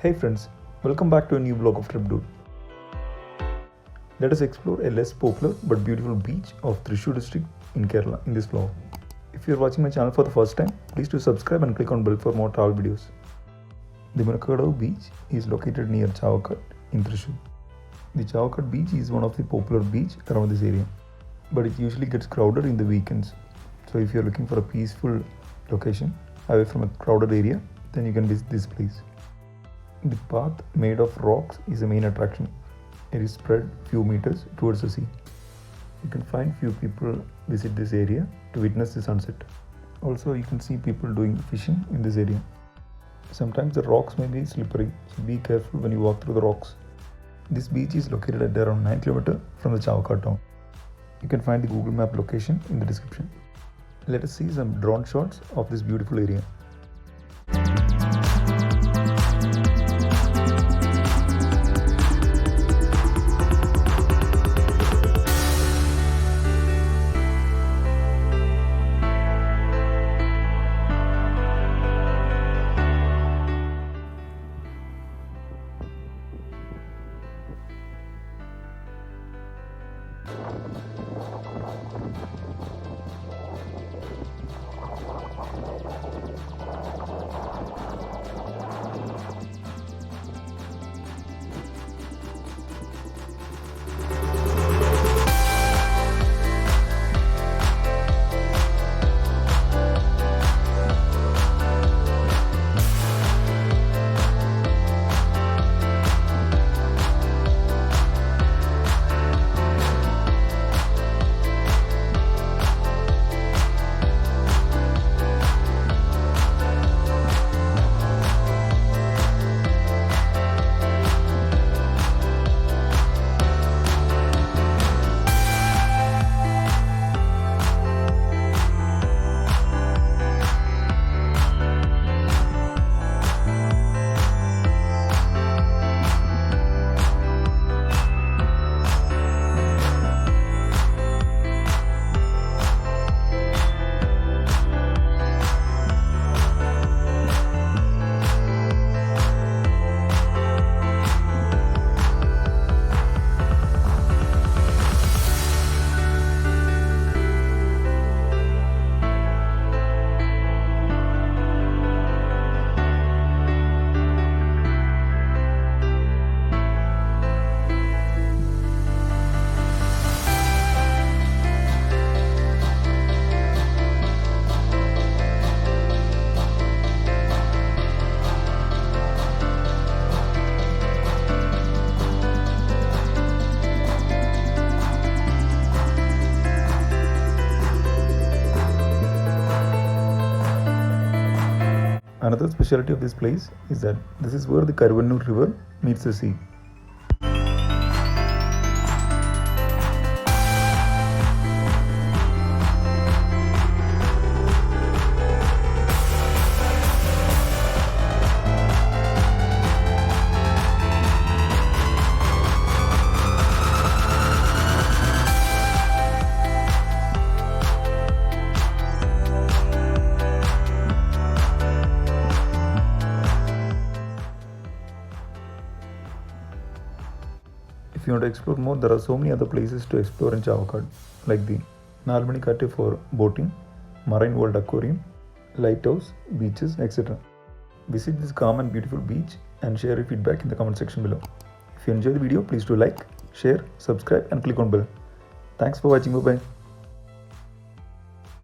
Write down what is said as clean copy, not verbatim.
Hey friends, welcome back to a new vlog of Trip Dude. Let us explore a less popular but beautiful beach of Thrissur district in Kerala in this vlog. If you are watching my channel for the first time, please do subscribe and click on bell for more travel videos. The Munakkakadavu Beach is located near Chavakkad in Thrissur. The Chavakkad Beach is one of the popular beaches around this area, but it usually gets crowded in the weekends. So if you are looking for a peaceful location away from a crowded area, then you can visit this place. The path made of rocks is the main attraction. It is spread few meters towards the sea. You can find few people visit this area to witness the sunset. Also, you can see people doing fishing in this area. Sometimes the rocks may be slippery, so be careful when you walk through the rocks. This beach is located at around 9 km from the Chavakkad town. You can find the Google Map location in the description. Let us see some drone shots of this beautiful area. Another specialty of this place is that this is where the Karvannur river meets the sea. If you want to explore more, there are so many other places to explore in Chavakkad, like the Nalmani for boating, Marine World Aquarium, lighthouse, beaches, etc. Visit this calm and beautiful beach and share your feedback in the comment section below. If you enjoyed the video, please do like, share, subscribe and click on bell. Thanks for watching. Bye bye.